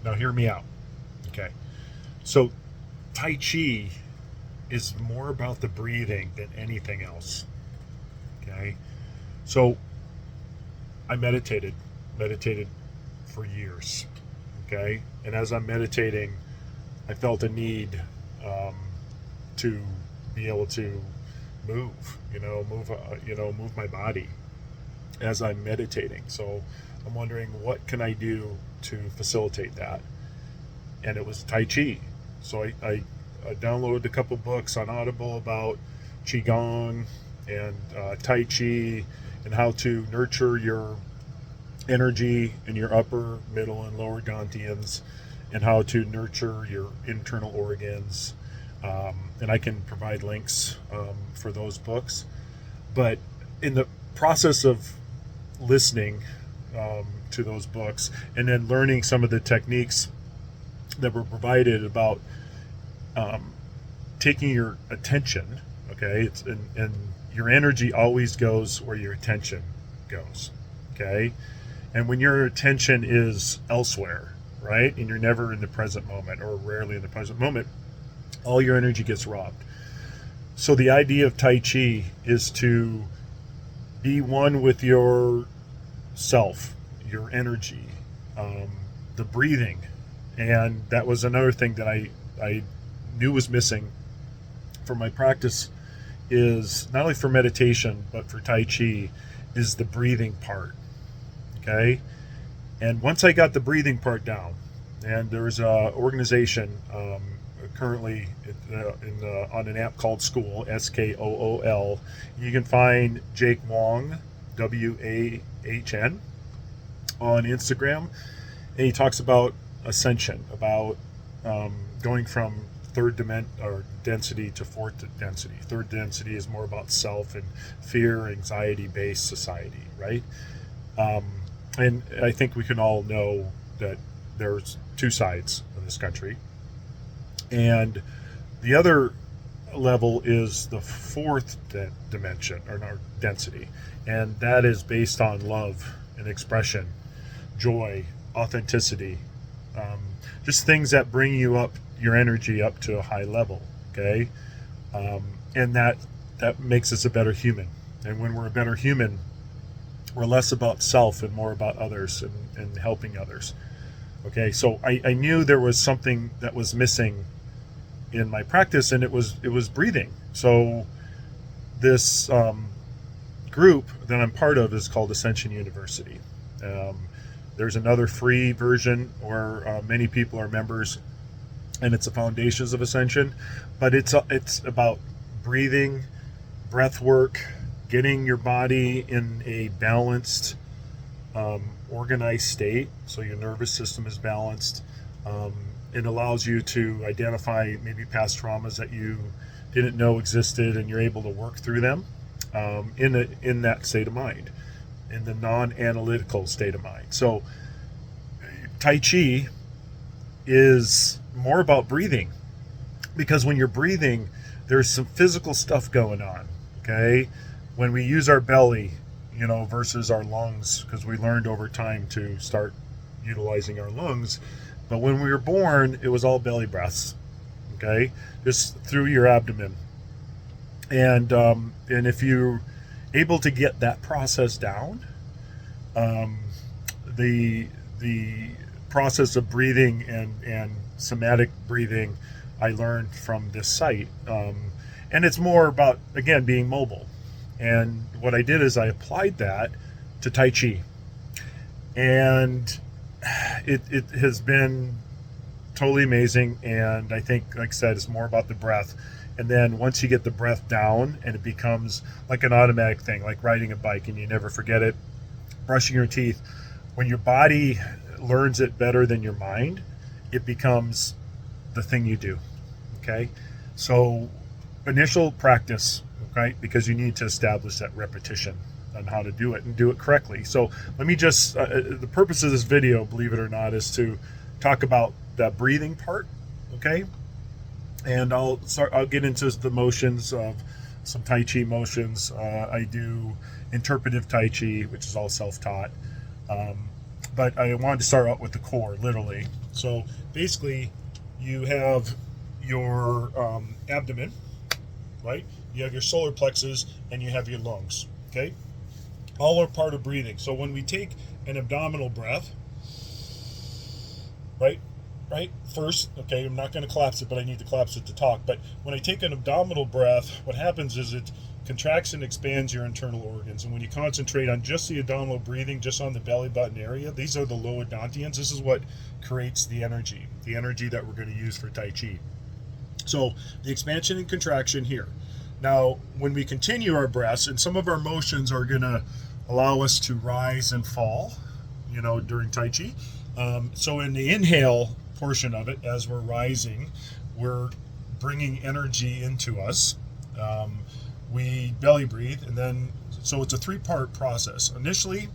Now hear me out. Okay. So Tai Chi is more about the breathing than anything else. Okay. So I meditated for years. Okay. And as I'm meditating, I felt a need to be able to move my body as I'm meditating. So I'm wondering, what can I do to facilitate that? And it was Tai Chi. So I downloaded a couple books on Audible about Qigong and Tai Chi and how to nurture your energy in your upper, middle, and lower dantians, and how to nurture your internal organs. And I can provide links for those books. But in the process of listening to those books and then learning some of the techniques that were provided about taking your attention, okay, and your energy always goes where your attention goes, okay? And when your attention is elsewhere, right, and you're never in the present moment, or rarely in the present moment, all your energy gets robbed. So the idea of Tai Chi is to be one with your self, your energy, the breathing. And that was another thing that I knew was missing from my practice, is not only for meditation, but for Tai Chi, is the breathing part. Okay? And once I got the breathing part down, and there's an organization currently on an app called School, SKOOL. You can find Jake Wong, WAHN, on Instagram, and he talks about ascension, about going from density to fourth density. Third density is more about self and fear, anxiety-based society, right? And I think we can all know that there's two sides of this country. And the other level is the fourth dimension, or density. And that is based on love and expression, joy, authenticity, just things that bring you up, your energy up to a high level, okay? And that makes us a better human. And when we're a better human, we're less about self and more about others and helping others. Okay, so I knew there was something that was missing in my practice, and it was breathing. So this group that I'm part of is called Ascension University. There's another free version where many people are members, and it's the Foundations of Ascension. But it's about breathing, breath work, getting your body in a balanced, organized state, so your nervous system is balanced. It allows you to identify maybe past traumas that you didn't know existed, and you're able to work through them in that state of mind, in the non-analytical state of mind. So Tai Chi is more about breathing, because when you're breathing, there's some physical stuff going on, okay? When we use our belly, versus our lungs, because we learned over time to start utilizing our lungs. But when we were born, it was all belly breaths, okay? Just through your abdomen. And if you're able to get that process down, the process of breathing and somatic breathing, I learned from this site. And it's more about, again, being mobile. And what I did is I applied that to Tai Chi. And it has been totally amazing. And I think, like I said, it's more about the breath. And then once you get the breath down, and it becomes like an automatic thing, like riding a bike and you never forget it, brushing your teeth. When your body learns it better than your mind, it becomes the thing you do, okay? So initial practice, okay, because you need to establish that repetition on how to do it and do it correctly. So let me just, the purpose of this video, believe it or not, is to talk about that breathing part, okay? And I'll get into the motions of some Tai Chi motions. I do interpretive Tai Chi, which is all self-taught. but I wanted to start out with the core, literally. So basically, you have your abdomen, right? You have your solar plexus, and you have your lungs, okay? All are part of breathing. So when we take an abdominal breath, right, first, okay, I'm not going to collapse it, but I need to collapse it to talk. But when I take an abdominal breath, what happens is it contracts and expands your internal organs. And when you concentrate on just the abdominal breathing, just on the belly button area, these are the low odontians. This is what creates the energy that we're going to use for Tai Chi. So the expansion and contraction here. Now, when we continue our breaths, and some of our motions are going to allow us to rise and fall, during Tai Chi. So in the inhale portion of it, as we're rising, we're bringing energy into us. We belly breathe, and then, so it's a 3-part process. Initially,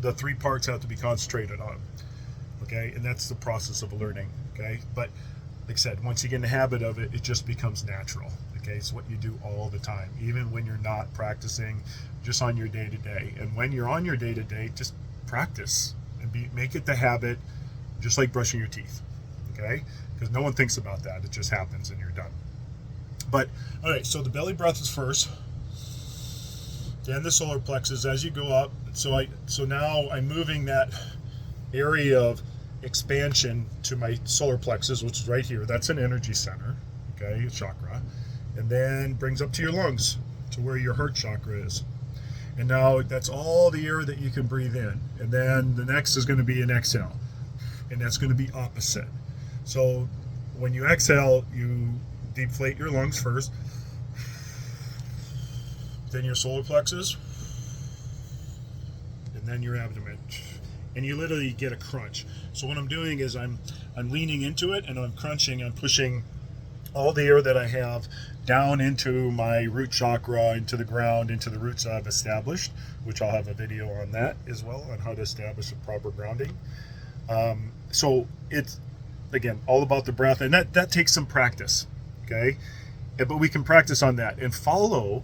the 3 parts have to be concentrated on, okay? And that's the process of learning, okay? But like I said, once you get in the habit of it, it just becomes natural, okay? It's what you do all the time, even when you're not practicing, just on your day-to-day. And when you're on your day-to-day, just practice and make it the habit, just like brushing your teeth, okay? Because no one thinks about that. It just happens and you're done. But, all right, so the belly breath is first, then the solar plexus as you go up. So now I'm moving that area of expansion to my solar plexus, which is right here. That's an energy center, okay, chakra. And then brings up to your lungs, to where your heart chakra is. And now that's all the air that you can breathe in. And then the next is going to be an exhale. And that's going to be opposite. So when you exhale, you deflate your lungs first, then your solar plexus, and then your abdomen. And you literally get a crunch. So what I'm doing is I'm leaning into it, and I'm crunching. I'm pushing all the air that I have down into my root chakra, into the ground, into the roots I've established, which I'll have a video on that as well, on how to establish a proper grounding. So it's, again, all about the breath, and that takes some practice, okay? But we can practice on that and follow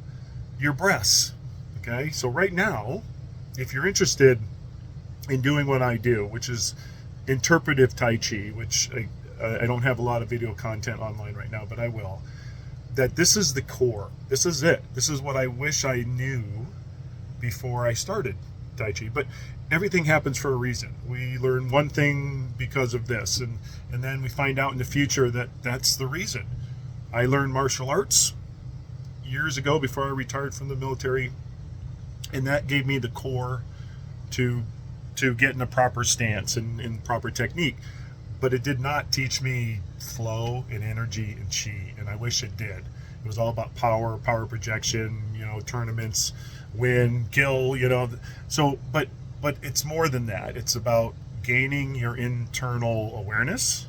your breaths, okay? So right now, if you're interested in doing what I do, which is interpretive Tai Chi, which I don't have a lot of video content online right now, but I will, that this is the core. This is it. This is what I wish I knew before I started Tai Chi. But everything happens for a reason. We learn one thing because of this, and then we find out in the future that that's the reason. I learned martial arts years ago before I retired from the military, and that gave me the core to get in a proper stance and proper technique. But it did not teach me flow and energy and chi, and I wish it did. It was all about power projection, tournaments, win, kill, So, but it's more than that. It's about gaining your internal awareness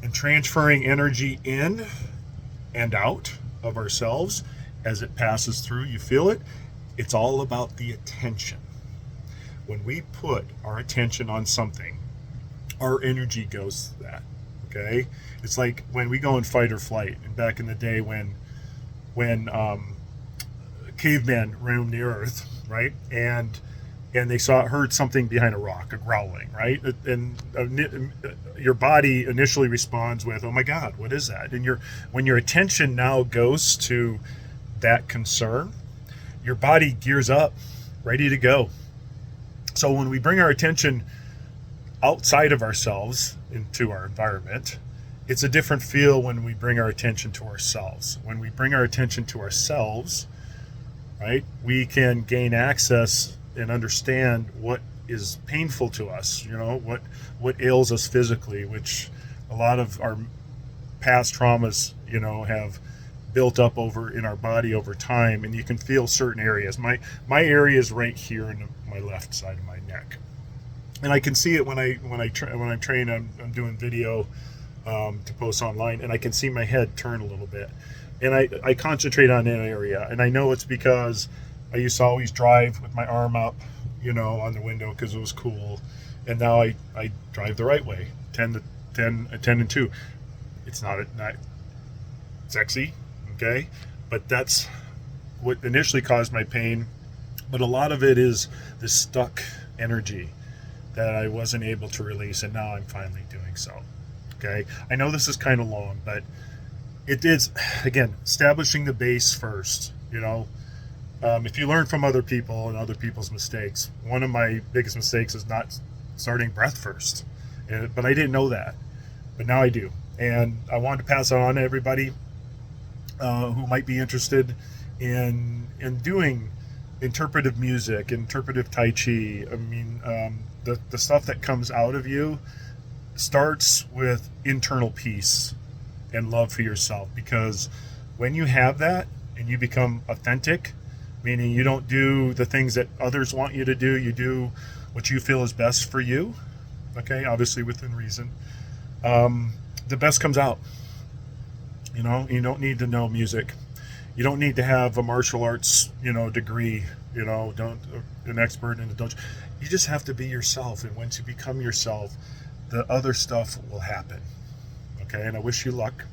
and transferring energy in and out of ourselves as it passes through. You feel it. It's all about the attention. When we put our attention on something, our energy goes to that, okay? It's like when we go in fight or flight, and back in the day when cavemen roamed the earth, right? And they heard something behind a rock, a growling, right? And your body initially responds with, "Oh my God, what is that?" And when your attention now goes to that concern, your body gears up, ready to go. So when we bring our attention outside of ourselves into our environment, it's a different feel when we bring our attention to ourselves. When we bring our attention to ourselves, right, we can gain access and understand what is painful to us, what ails us physically, which a lot of our past traumas, have built up over in our body over time, and you can feel certain areas. My area is right here in my left side of my neck. And I can see it when I train. I'm doing video to post online, and I can see my head turn a little bit, and I concentrate on that area, and I know it's because I used to always drive with my arm up, on the window because it was cool, and now I drive the right way, 10 and 2. It's not sexy, okay, but that's what initially caused my pain. But a lot of it is this stuck energy that I wasn't able to release, and now I'm finally doing so. Okay, I know this is kind of long, but it is, again, establishing the base first. If you learn from other people and other people's mistakes, one of my biggest mistakes is not starting breath first. But I didn't know that, but now I do, and I wanted to pass it on to everybody who might be interested in doing interpretive music, interpretive Tai Chi. I mean, the stuff that comes out of you starts with internal peace and love for yourself, because when you have that and you become authentic, meaning you don't do the things that others want you to do, you do what you feel is best for you, okay, obviously within reason, the best comes out. You don't need to know music, you don't need to have a martial arts degree, don't an expert in it. Don't you just have to be yourself, and once you become yourself, the other stuff will happen. Okay, and I wish you luck,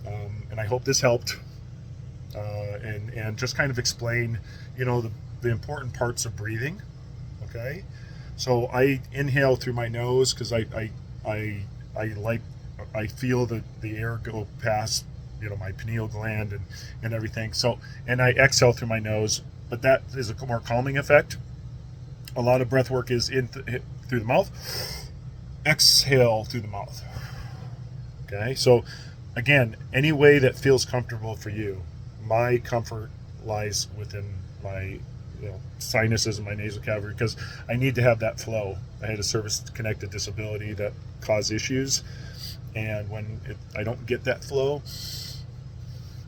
and I hope this helped, and just kind of explain the important parts of breathing. Okay, so I inhale through my nose because I feel the air go past my pineal gland and everything. So, and I exhale through my nose, but that is a more calming effect. A lot of breath work is through the mouth, exhale through the mouth. Okay, so again, any way that feels comfortable for you. My comfort lies within my sinuses and my nasal cavity, because I need to have that flow. I had a service-connected disability that caused issues, and when I don't get that flow,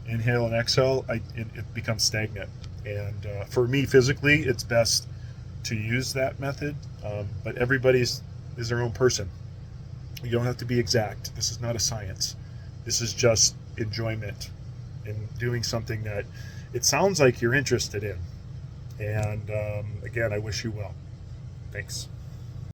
inhale and exhale, it becomes stagnant. And for me physically, it's best to use that method, but everybody's is their own person. You don't have to be exact. This is not a science. This is just enjoyment in doing something that it sounds like you're interested in. And again, I wish you well. Thanks.